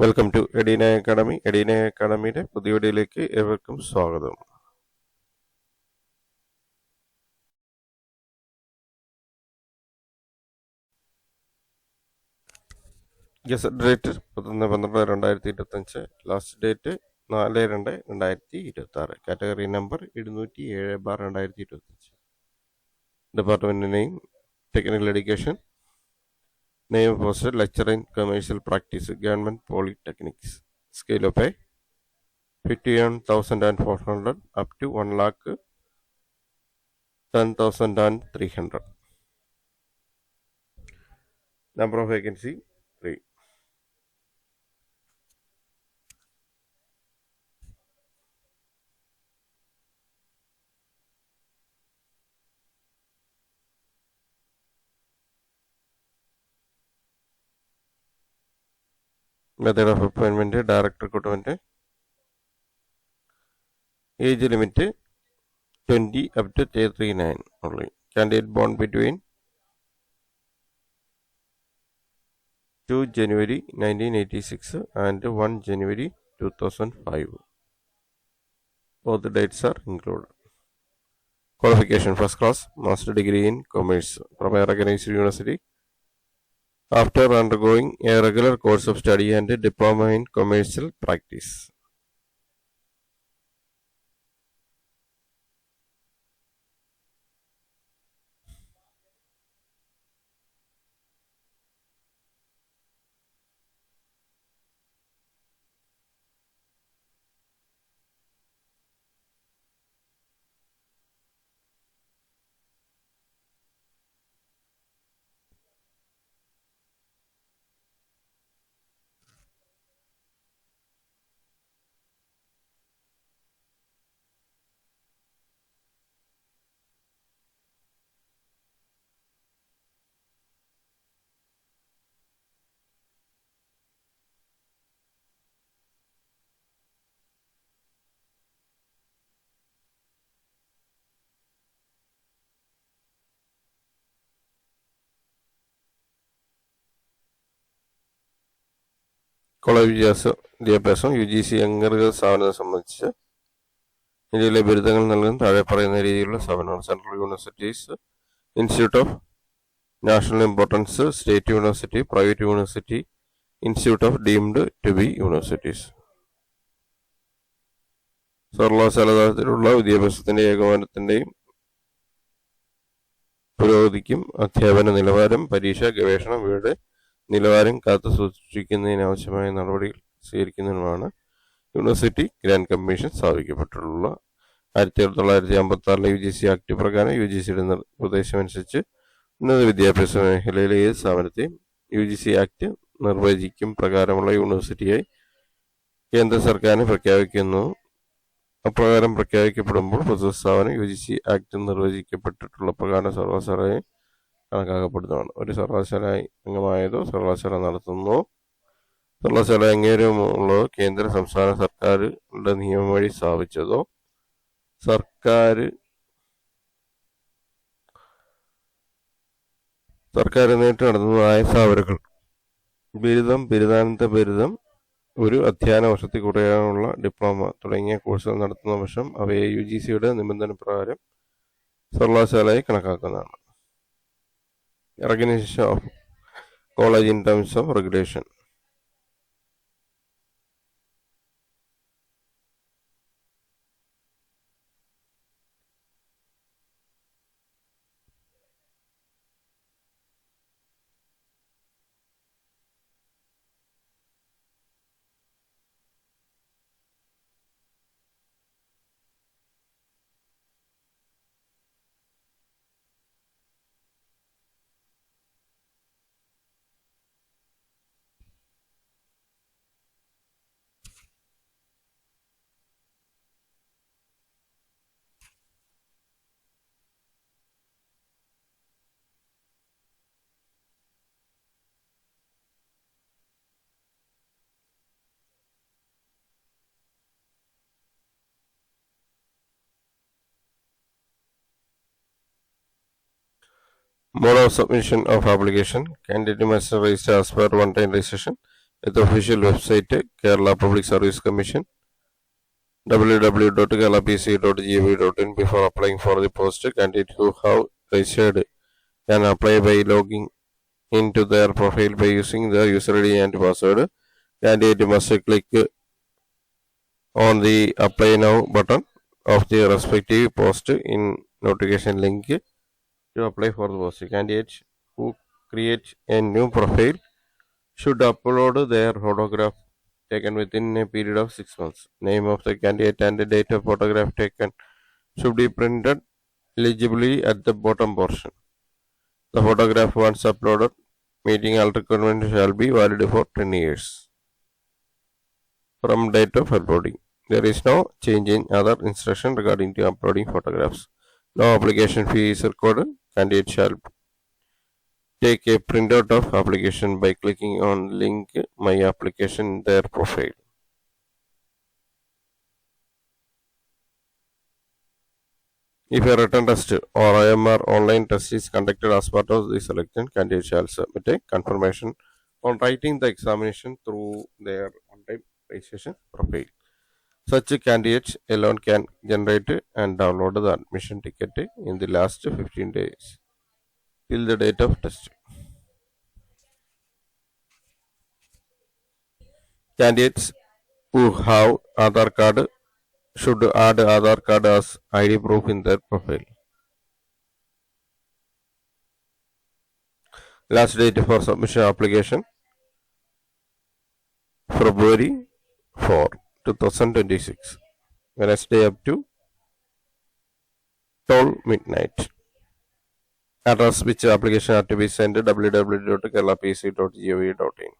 Welcome to Edina academy. Edina അക്കാഡമിയുടെ പുതിയ വീഡിയോയിലേക്ക് ഏവർക്കും സ്വാഗതം. Gazette date 11/12/2025. Last date 4/2/2026. Category number 207/2025. Department name technical education. Name posted lecture in commercial practice, government polytechnics. Scale of pay 51,400 up to 1,10,300. Number of vacancy 3. Method of appointment, direct recruitment. Age limit 20 up to 39 only. Candidate born between 2 January 1986 and 1 January 2005. Both dates are included. Qualification: first class, master degree in commerce from a recognized university. After undergoing a regular course of study and a diploma in commercial practice. College വിദ്യാഭ്യാസം UGC അംഗീകൃത സ്ഥാപനത്തെ സംബന്ധിച്ച് ഇന്ത്യയിലെ ബിരുദങ്ങൾ നൽകുന്ന താഴെ പറയുന്ന രീതിയിലുള്ള സ്ഥാപനങ്ങൾ: central universities, institute of national importance, state university, private university, institute of deemed to be universities. സർവകലാശാല തലത്തിലുള്ള വിദ്യാഭ്യാസത്തിന്റെ ഏകോപനത്തിന്റെയും പുരോഗതിക്കും അധ്യാപന നിലവാരം, പരീക്ഷ, ഗവേഷണം ഇവയുടെ നിലവാരം കാത്തു സൂക്ഷിക്കുന്നതിനാവശ്യമായ നടപടികൾ സ്വീകരിക്കുന്നതിനുമാണ് യൂണിവേഴ്സിറ്റി ഗ്രാന്റ് കമ്മീഷൻ സ്ഥാപിക്കപ്പെട്ടിട്ടുള്ള. 1956 UGC ആക്ട് പ്രകാരം UGCയുടെ നിർദ്ദേശമനുസരിച്ച് ഉന്നത വിദ്യാഭ്യാസ മേഖലയിലെ ഏത് സ്ഥാപനത്തെയും UGC ആക്ട് നിർവചിക്കും പ്രകാരമുള്ള യൂണിവേഴ്സിറ്റിയായി കേന്ദ്ര സർക്കാരിന് പ്രഖ്യാപിക്കുന്നു. അപ്രകാരം പ്രഖ്യാപിക്കപ്പെടുമ്പോൾ പൊതുസ്ഥാപനം UGC ആക്ട് നിർവചിക്കപ്പെട്ടിട്ടുള്ള പ്രകാരം സർവകലാശാലയെ കണക്കാക്കപ്പെടുന്നതാണ്. ഒരു സർവകലാശാല അംഗമായതോ സർവകലാശാല നടത്തുന്നതോ സർവകലാശാല അംഗീകാരമുള്ളതോ കേന്ദ്ര സംസ്ഥാന സർക്കാരുകളുടെ നിയമം വഴി സ്ഥാപിച്ചതോ സർക്കാർ നേരിട്ട് നടത്തുന്നതായ സ്ഥാപനങ്ങൾ ബിരുദം, ബിരുദാനന്തര ബിരുദം, ഒരു അധ്യയന വർഷത്തിൽ കുറയാനുള്ള ഡിപ്ലോമ തുടങ്ങിയ കോഴ്സുകൾ നടത്തുന്ന പക്ഷം അവയെ UGCയുടെ നിബന്ധന പ്രകാരം സർവകലാശാലയായി കണക്കാക്കുന്നതാണ്. Organization of college in terms of regulation. Mode of submission of application: candidate must register as per one-time registration at the official website Kerala Public Service Commission www.keralapc.gov.in. Before applying for the post, candidates who have registered can apply by logging into their profile by using their user ID and password. Candidate must click on the apply now button of the respective post in notification link to apply for the post. Candidates who create a new profile should upload their photograph taken within a period of 6 months. Name of the candidate and the date of photograph taken should be printed legibly at the bottom portion. The photograph once uploaded meeting all requirements shall be valid for 10 years from date of uploading. There is no change in other instruction regarding to uploading photographs. No application fee is recorded. Candidate shall take a printout of application by clicking on link My Application in their profile. If a written test or IMR online test is conducted as part of the selection, candidate shall submit a confirmation on writing the examination through their on-time registration profile. Such candidates alone can generate and download the admission ticket in the last 15 days till the date of test. Candidates who have Aadhaar card should add Aadhaar card as ID proof in their profile. Last date for submission application February 4, 2026. Wednesday up to 12 midnight. Address which application are to be sent www.keralapc.gov.in.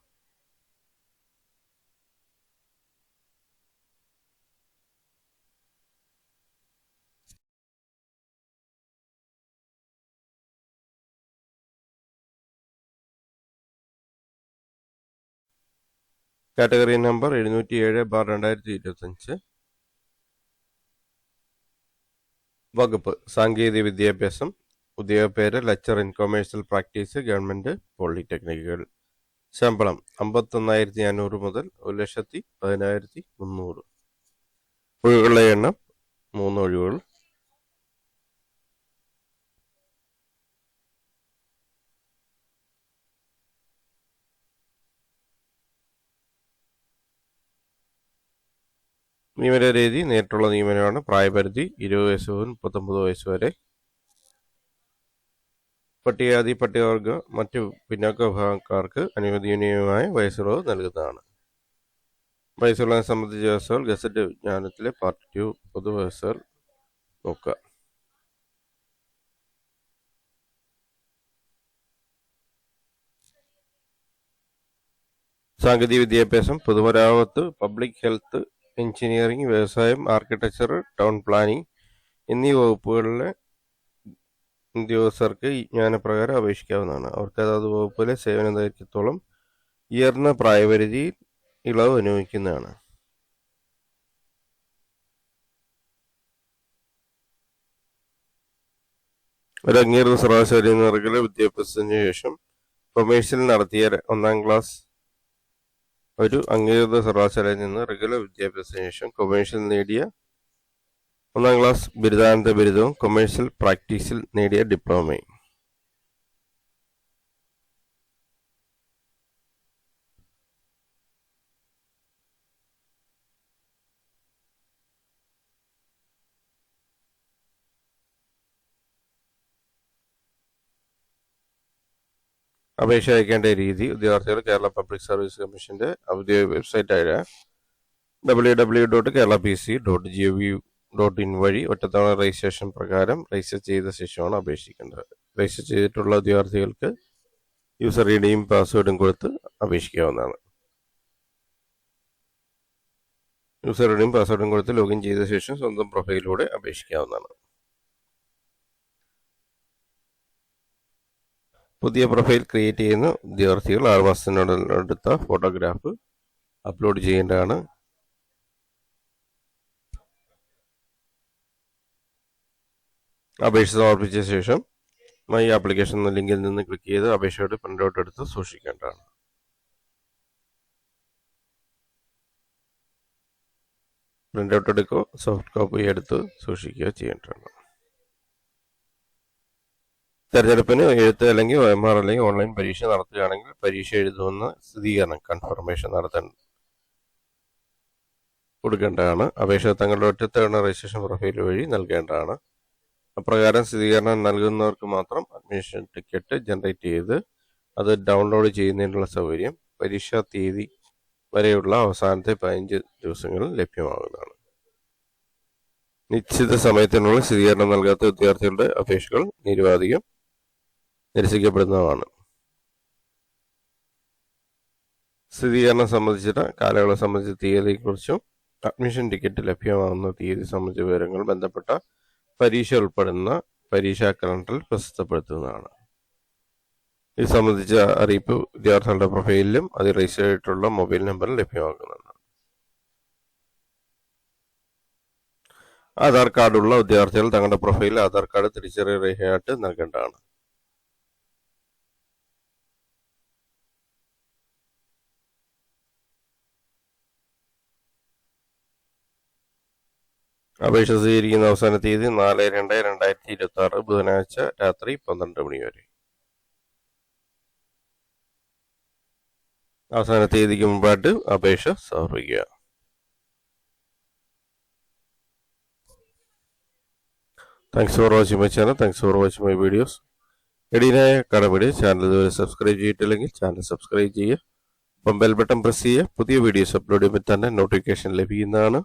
Category number 707/2025. വകുപ്പ് സാങ്കേതിക വിദ്യാഭ്യാസം. ഉദ്യോഗപ്പേര് lecture in commercial practice, government പോളിടെക്നിക്കുകൾ. ശമ്പളം 51,500 മുതൽ 1,10,300. ഒഴിവുകളുടെ എണ്ണം 3 ഒഴിവുകൾ. നിയമന രീതി നേരിട്ടുള്ള നിയമനമാണ്. പ്രായപരിധി 20 വയസ്സ് മുതൽ 39 വയസ്സ് വരെ. പട്ടികജാതി പട്ടികവർഗ മറ്റു പിന്നാക്ക വിഭാഗക്കാർക്ക് അനുവദനീയമായ വയസ്സിളവ് നൽകുന്നതാണ്. വയസ്സുള്ളതിനെ സംബന്ധിച്ച വ്യവസ്ഥകൾ ഗസറ്റ് വിജ്ഞാനത്തിലെ പാർട്ട് 2 പൊതുവ്യവസ്ഥകൾ നോക്കുക. സാങ്കേതിക വിദ്യാഭ്യാസം, പൊതുമരാമത്ത്, പബ്ലിക് ഹെൽത്ത്, എഞ്ചിനീയറിംഗ്, വ്യവസായം, ആർക്കിടെക്ചർ, ടൗൺ പ്ലാനിംഗ് എന്നീ വകുപ്പുകളിലെ ഉദ്യോഗസ്ഥർക്ക് ഈ ജ്ഞാനപ്രകാരം അപേക്ഷിക്കാവുന്നതാണ്. അവർക്ക് അതാത് വകുപ്പിലെ സേവന ദൈർഘ്യത്തോളം ഉയർന്ന പ്രായപരിധി ഇളവ് അനുവദിക്കുന്നതാണ്. ഒരു അംഗീകൃത സർവകലാശാലയിൽ നിന്ന് റെഗുലർ വിദ്യാഭ്യാസത്തിന് ശേഷം കൊമേഴ്സ്യൽ നടത്തിയ 1ാം ക്ലാസ് ഒരു അംഗീകൃത സർവകലാശാലയിൽ നിന്ന് റെഗുലർ വിദ്യാഭ്യാസത്തിന് ശേഷം കൊമേഴ്സ്യൽ നേടിയ 1ാം ക്ലാസ് ബിരുദാനന്തര ബിരുദവും കൊമേഴ്സ്യൽ പ്രാക്ടീസിൽ നേടിയ ഡിപ്ലോമയും. അപേക്ഷ അയക്കേണ്ട രീതി. വിദ്യാർത്ഥികൾ കേരള പബ്ലിക് സർവീസ് കമ്മീഷന്റെ ഔദ്യോഗിക വെബ്സൈറ്റായ www.keralapc.gov.in വഴി ഒറ്റത്തവണ രജിസ്ട്രേഷൻ പ്രകാരം രജിസ്റ്റർ ചെയ്ത ശേഷമാണ് അപേക്ഷിക്കേണ്ടത്. രജിസ്റ്റർ ചെയ്തിട്ടുള്ള ഉദ്യോഗാർത്ഥികൾക്ക് യൂസർ ഐഡിയും പാസ്വേഡും കൊടുത്ത് അപേക്ഷിക്കാവുന്നതാണ്. യൂസർ ഐഡിയും പാസ്വേഡും കൊടുത്ത് ലോഗിൻ ചെയ്ത ശേഷം സ്വന്തം പ്രൊഫൈലിലൂടെ അപേക്ഷിക്കാവുന്നതാണ്. പുതിയ പ്രൊഫൈൽ ക്രിയേറ്റ് ചെയ്യുന്ന ഉദ്യോഗാർത്ഥികൾ 6 മാസത്തിനടുത്ത ഫോട്ടോഗ്രാഫ് അപ്ലോഡ് ചെയ്യേണ്ടതാണ്. അപേക്ഷ സമർപ്പിച്ച ശേഷം മൈ ആപ്ലിക്കേഷൻ എന്ന ലിങ്കിൽ നിന്ന് ക്ലിക്ക് ചെയ്ത് അപേക്ഷയുടെ പ്രിൻ്റ് ഔട്ട് എടുത്ത് സൂക്ഷിക്കേണ്ടതാണ്. പ്രിൻ്റ് ഔട്ട് എടുക്കുകയോ സോഫ്റ്റ് കോപ്പി എടുത്ത് സൂക്ഷിക്കുകയോ ചെയ്യേണ്ടതാണ്. തെരഞ്ഞെടുപ്പിന് എഴുത്ത് അല്ലെങ്കിൽ OMR അല്ലെങ്കിൽ ഓൺലൈൻ പരീക്ഷ നടത്തുകയാണെങ്കിൽ പരീക്ഷ എഴുതുമെന്ന സ്ഥിരീകരണം കൺഫർമേഷൻ കൊടുക്കേണ്ടതാണ്. അപേക്ഷ തങ്ങളുടെ ഒറ്റത്തവണ രജിസ്ട്രേഷൻ പ്രൊഫൈൽ വഴി നൽകേണ്ടതാണ്. അപ്രകാരം സ്ഥിരീകരണം നൽകുന്നവർക്ക് മാത്രം അഡ്മിഷൻ ടിക്കറ്റ് ജനറേറ്റ് ചെയ്ത് അത് ഡൗൺലോഡ് ചെയ്യുന്നതിനുള്ള സൗകര്യം പരീക്ഷാ തീയതി വരെയുള്ള അവസാനത്തെ 15 ദിവസങ്ങളിൽ ലഭ്യമാകുന്നതാണ്. നിശ്ചിത സമയത്തിനുള്ള സ്ഥിരീകരണം നൽകാത്ത വിദ്യാർത്ഥികളുടെ അപേക്ഷകൾ നിരസിക്കപ്പെടുന്നതാണ്. സ്ഥിരീകരണം സംബന്ധിച്ച കാലയളവ് സംബന്ധിച്ച തീയതിയെക്കുറിച്ചും അഡ്മിഷൻ ടിക്കറ്റ് ലഭ്യമാകുന്ന തീയതി സംബന്ധിച്ച വിവരങ്ങൾ ബന്ധപ്പെട്ട പരീക്ഷ ഉൾപ്പെടുന്ന പരീക്ഷാ കലണ്ടറിൽ പ്രസിദ്ധപ്പെടുത്തുന്നതാണ്. ഇത് സംബന്ധിച്ച അറിയിപ്പ് വിദ്യാർത്ഥികളുടെ പ്രൊഫൈലിലും അത് രജിസ്റ്റർ ചെയ്തിട്ടുള്ള മൊബൈൽ നമ്പറിൽ ലഭ്യമാക്കുന്നതാണ്. ആധാർ കാർഡുള്ള വിദ്യാർത്ഥികൾ തങ്ങളുടെ പ്രൊഫൈലിൽ ആധാർ കാർഡ് തിരിച്ചറിയൽ രേഖയായിട്ട് നൽകേണ്ടതാണ്. അപേക്ഷ സ്വീകരിക്കുന്ന അവസാന തീയതി 4/2/2026 ബുധനാഴ്ച രാത്രി 12 മണി വരെ. അവസാന തീയതിക്ക് മുമ്പായിട്ട് അപേക്ഷ സമർപ്പിക്കുക. Thanks for watching my channel. Thanks for watching my videos. എടീനായ കടമയുടെ ചാനൽ ഇതുവരെ സബ്സ്ക്രൈബ് ചെയ്തിട്ടില്ലെങ്കിൽ ചാനൽ സബ്സ്ക്രൈബ് ചെയ്യുക. അപ്പം ബെൽ ബട്ടൺ പ്രസ് ചെയ്യുക. പുതിയ വീഡിയോസ് അപ്ലോഡ് ചെയ്യുമ്പോൾ തന്നെ നോട്ടിഫിക്കേഷൻ ലഭിക്കുന്നതാണ്.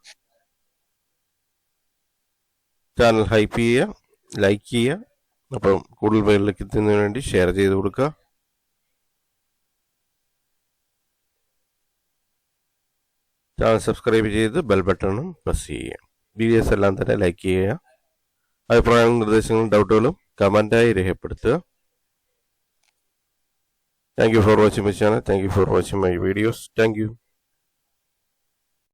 ചാനൽ ഹൈപ്പ് ചെയ്യുക, ലൈക്ക് ചെയ്യുക. അപ്പം കൂടുതൽ പേരിലേക്ക് എത്തുന്നതിന് വേണ്ടി ഷെയർ ചെയ്ത് കൊടുക്കുക. ചാനൽ സബ്സ്ക്രൈബ് ചെയ്ത് ബെൽ ബട്ടണും പ്രസ് ചെയ്യുക. വീഡിയോസ് എല്ലാം തന്നെ ലൈക്ക് ചെയ്യുക. അഭിപ്രായങ്ങളും നിർദ്ദേശങ്ങളും ഡൗട്ടുകളും കമൻ്റായി രേഖപ്പെടുത്തുക. Thank you for watching my channel. Thank you for watching my videos. Thank you.